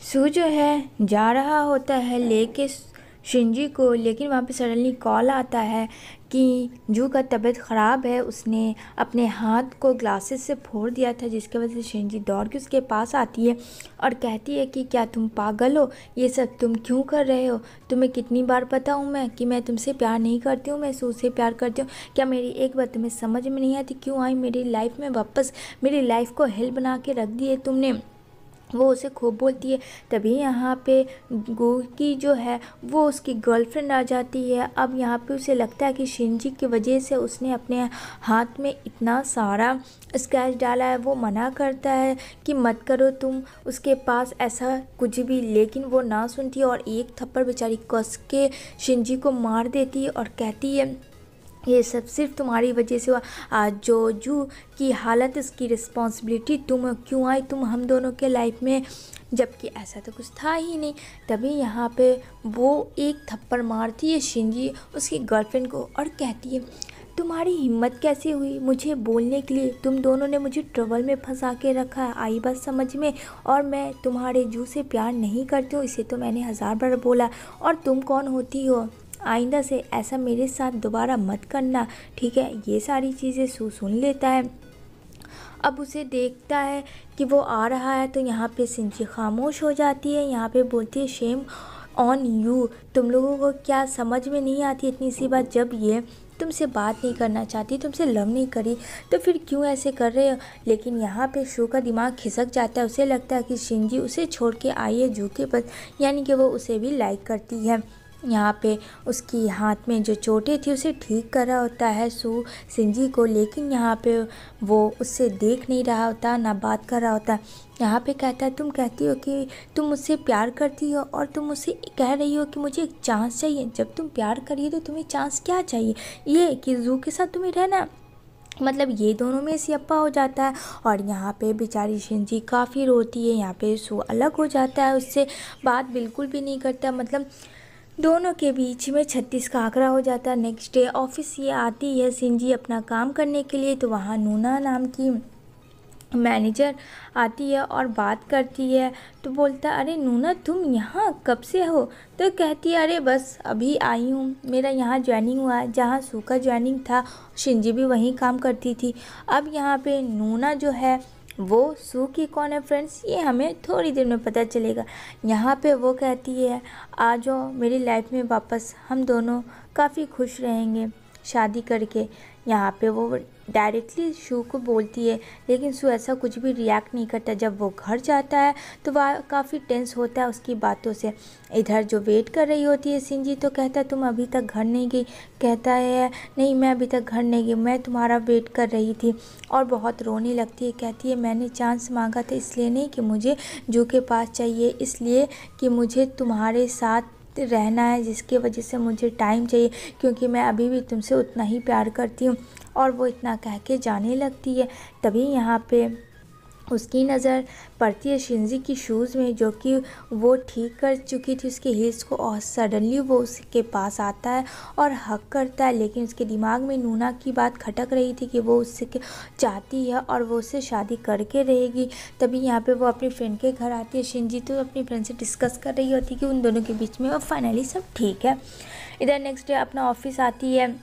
सू जो है जा रहा होता है लेके शिनजी को, लेकिन वहाँ पे सडनली कॉल आता है कि जू का तबीयत ख़राब है। उसने अपने हाथ को ग्लासेस से फोड़ दिया था, जिसकी वजह से शिनजी दौड़ के उसके पास आती है और कहती है कि क्या तुम पागल हो, ये सब तुम क्यों कर रहे हो? तुम्हें कितनी बार बताऊँ मैं कि मैं तुमसे प्यार नहीं करती हूँ, मैं सू से प्यार करती हूँ। क्या मेरी एक बात तुम्हें समझ में नहीं आती? क्यों आई मेरी लाइफ में वापस? मेरी लाइफ को हेल बना के रख दिए तुमने। वो उसे खूब बोलती है। तभी यहाँ पे गो की जो है वो उसकी गर्लफ्रेंड आ जाती है। अब यहाँ पे उसे लगता है कि शिनजी की वजह से उसने अपने हाथ में इतना सारा स्क्रैच डाला है। वो मना करता है कि मत करो तुम उसके पास ऐसा कुछ भी, लेकिन वो ना सुनती है और एक थप्पड़ बेचारी कस के शिनजी को मार देती है और कहती है ये सब सिर्फ तुम्हारी वजह से हुआ। आज जो जू की हालत, इसकी रिस्पॉन्सिबिलिटी तुम क्यों आई तुम हम दोनों के लाइफ में, जबकि ऐसा तो कुछ था ही नहीं। तभी यहाँ पे वो एक थप्पड़ मारती है शिनजी उसकी गर्लफ्रेंड को और कहती है तुम्हारी हिम्मत कैसे हुई मुझे बोलने के लिए? तुम दोनों ने मुझे ट्रबल में फंसा के रखा है, आई बात समझ में? और मैं तुम्हारे जू से प्यार नहीं करती हूँ, इसे तो मैंने 1000 बार बोला। और तुम कौन होती हो? आइंदा से ऐसा मेरे साथ दोबारा मत करना, ठीक है? ये सारी चीज़ें सू सुन लेता है। अब उसे देखता है कि वो आ रहा है तो यहाँ पे शिनजी खामोश हो जाती है। यहाँ पे बोलती है शेम ऑन यू, तुम लोगों को क्या समझ में नहीं आती इतनी सी बात? जब ये तुमसे बात नहीं करना चाहती, तुमसे लव नहीं करी, तो फिर क्यों ऐसे कर रहे हो? लेकिन यहाँ पे शू का दिमाग खिसक जाता है। उसे लगता है कि शिनजी उसे छोड़ के आई है जू के पास, यानी कि वो उसे भी लाइक करती है। यहाँ पे उसकी हाथ में जो चोटें थी उसे ठीक कर रहा होता है सू शिनजी को, लेकिन यहाँ पे वो उससे देख नहीं रहा होता, ना बात कर रहा होता। यहाँ पे कहता है तुम कहती हो कि तुम मुझसे प्यार करती हो और तुम मुझसे कह रही हो कि मुझे एक चांस चाहिए। जब तुम प्यार करिए तो तुम्हें चांस क्या चाहिए? ये कि जू के साथ तुम्हें रहना? मतलब ये दोनों में सियप्पा हो जाता है। और यहाँ पे बेचारी शिनजी काफ़ी रोती है। यहाँ पे सू अलग हो जाता है, उससे बात बिल्कुल भी नहीं करता। मतलब दोनों के बीच में 36 का आंकड़ा हो जाता है। नेक्स्ट डे ऑफिस ये आती है शिनजी अपना काम करने के लिए, तो वहाँ नूना नाम की मैनेजर आती है और बात करती है। तो बोलता अरे नूना तुम यहाँ कब से हो? तो कहती है अरे बस अभी आई हूँ, मेरा यहाँ ज्वाइनिंग हुआ है। जहाँ सू का ज्वाइनिंग था शिनजी भी वहीं काम करती थी। अब यहाँ पे नूना जो है वो सू की कौन है फ्रेंड्स, ये हमें थोड़ी देर में पता चलेगा। यहाँ पे वो कहती है आ जाओ मेरी लाइफ में वापस, हम दोनों काफ़ी खुश रहेंगे शादी करके। यहाँ पे वो डायरेक्टली शू को बोलती है, लेकिन शू ऐसा कुछ भी रिएक्ट नहीं करता। जब वो घर जाता है तो वह काफ़ी टेंस होता है उसकी बातों से। इधर जो वेट कर रही होती है शिनजी तो कहता है तुम अभी तक घर नहीं गई? कहता है नहीं मैं अभी तक घर नहीं गई, मैं तुम्हारा वेट कर रही थी। और बहुत रोने लगती है, कहती है मैंने चांस मांगा था इसलिए नहीं कि मुझे जू के पास चाहिए, इसलिए कि मुझे तुम्हारे साथ रहना है, जिसकी वजह से मुझे टाइम चाहिए, क्योंकि मैं अभी भी तुमसे उतना ही प्यार करती हूँ। और वो इतना कह के जाने लगती है। तभी यहाँ पे उसकी नज़र पड़ती है शिनजी की शूज़ में, जो कि वो ठीक कर चुकी थी उसके हील्स को। और सडनली वो उसके पास आता है और हक करता है, लेकिन उसके दिमाग में नूना की बात खटक रही थी कि वो उससे चाहती है और वो उससे शादी करके रहेगी। तभी यहाँ पे वो अपनी फ्रेंड के घर आती है शिनजी, तो अपनी फ्रेंड से डिस्कस कर रही होती कि उन दोनों के बीच में अब फाइनली सब ठीक है। इधर नेक्स्ट डे अपना ऑफिस आती है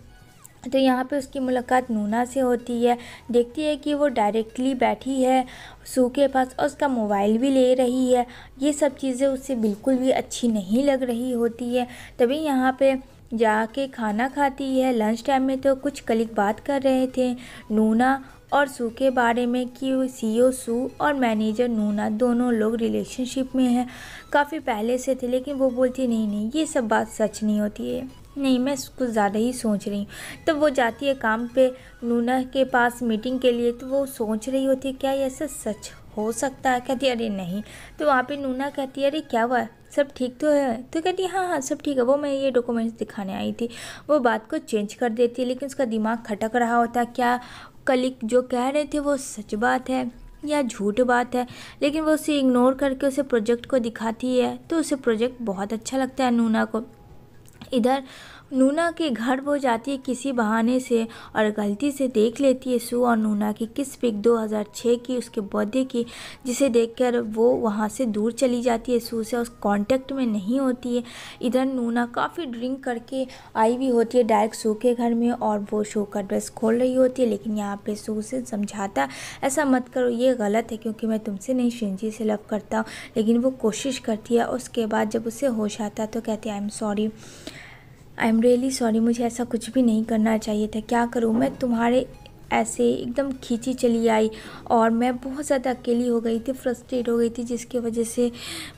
तो यहाँ पे उसकी मुलाकात नूना से होती है। देखती है कि वो डायरेक्टली बैठी है सू के पास और उसका मोबाइल भी ले रही है। ये सब चीज़ें उससे बिल्कुल भी अच्छी नहीं लग रही होती है। तभी यहाँ पे जाके खाना खाती है। लंच टाइम में तो कुछ कलीग बात कर रहे थे नूना और सू के बारे में कि सीईओ सू और मैनेजर नूना दोनों लोग रिलेशनशिप में हैं, काफ़ी पहले से थे। लेकिन वो बोलती नहीं नहीं ये सब बात सच नहीं होती है, नहीं मैं कुछ ज़्यादा ही सोच रही हूँ। तो वो जाती है काम पे नूना के पास मीटिंग के लिए, तो वो सोच रही होती है क्या ये ऐसा सच हो सकता है? कहती है अरे नहीं। तो वहाँ पे नूना कहती है अरे क्या हुआ, सब ठीक तो है? तो कहती है हाँ हाँ सब ठीक है, वो मैं ये डॉक्यूमेंट्स दिखाने आई थी। वो बात को चेंज कर देती है, लेकिन उसका दिमाग खटक रहा होता है क्या कलीग जो कह रहे थे वो सच बात है या झूठ बात है। लेकिन वो उसे इग्नोर करके उसे प्रोजेक्ट को दिखाती है, तो उसे प्रोजेक्ट बहुत अच्छा लगता है नूना को। इधर नूना के घर वो जाती है किसी बहाने से और गलती से देख लेती है सू और नूना की किस पिक 2006 की, उसके बर्थडे की, जिसे देखकर वो वहाँ से दूर चली जाती है, सू से उस कांटेक्ट में नहीं होती है। इधर नूना काफ़ी ड्रिंक करके आई हुई होती है डायरेक्ट सू के घर में और वो सू का ड्रेस खोल रही होती है, लेकिन यहाँ पे सू से समझाता ऐसा मत करो, ये गलत है क्योंकि मैं तुमसे नहीं शिंजी से लव करता हूँ, लेकिन वो कोशिश करती है। उसके बाद जब उसे होश आता है तो कहती है आई एम रियली सॉरी, मुझे ऐसा कुछ भी नहीं करना चाहिए था, क्या करूँ मैं तुम्हारे ऐसे एकदम खींची चली आई और मैं बहुत ज़्यादा अकेली हो गई थी, फ्रस्ट्रेट हो गई थी, जिसकी वजह से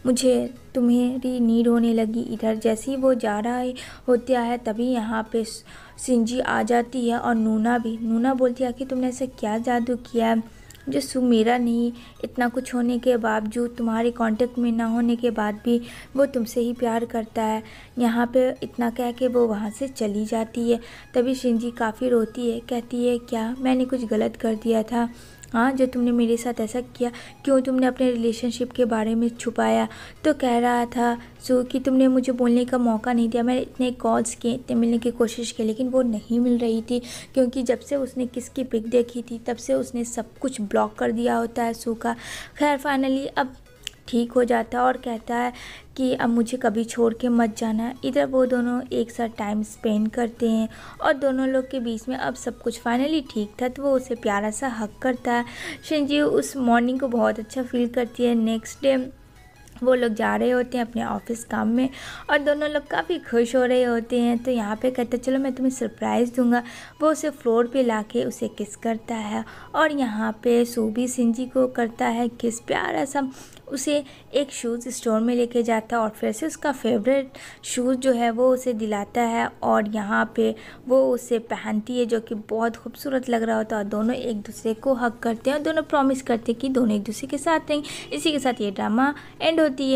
मुझे तुम्हारी नीड होने लगी। इधर जैसे ही वो जा रहा है होता है तभी यहाँ पे शिंजी आ जाती है और नूना बोलती है कि तुमने ऐसा क्या जादू किया है जो सू मेरा नहीं, इतना कुछ होने के बावजूद, तुम्हारे कांटेक्ट में ना होने के बाद भी वो तुमसे ही प्यार करता है। यहाँ पे इतना कह के वो वहाँ से चली जाती है। तभी शिंजी काफ़ी रोती है, कहती है क्या मैंने कुछ गलत कर दिया था हाँ, जो तुमने मेरे साथ ऐसा किया, क्यों तुमने अपने रिलेशनशिप के बारे में छुपाया। तो कह रहा था सू कि तुमने मुझे बोलने का मौका नहीं दिया, मैंने इतने कॉल्स किए, इतने मिलने की कोशिश की, लेकिन वो नहीं मिल रही थी क्योंकि जब से उसने किसकी पिक देखी थी तब से उसने सब कुछ ब्लॉक कर दिया होता है सू का। खैर फाइनली अब ठीक हो जाता है और कहता है कि अब मुझे कभी छोड़ के मत जाना। इधर वो दोनों एक साथ टाइम स्पेंड करते हैं और दोनों लोग के बीच में अब सब कुछ फाइनली ठीक था, तो वो उसे प्यारा सा हक करता है। शिंजी उस मॉर्निंग को बहुत अच्छा फील करती है। नेक्स्ट डे वो लोग जा रहे होते हैं अपने ऑफिस काम में और दोनों लोग काफ़ी खुश हो रहे होते हैं। तो यहाँ पे कहते चलो मैं तुम्हें सरप्राइज़ दूंगा। वो उसे फ्लोर पे लाके उसे किस करता है और यहाँ पे सू भी शिंजी को करता है किस, प्यारा सा उसे एक शूज़ स्टोर में लेके जाता है और फिर से उसका फेवरेट शूज़ जो है वो उसे दिलाता है और यहाँ पे वो उसे पहनती है जो कि बहुत खूबसूरत लग रहा होता है और दोनों एक दूसरे को हग करते हैं और दोनों प्रॉमिस करते हैं कि दोनों एक दूसरे के साथ रहेंगे। इसी के साथ ये ड्रामा एंड होती है।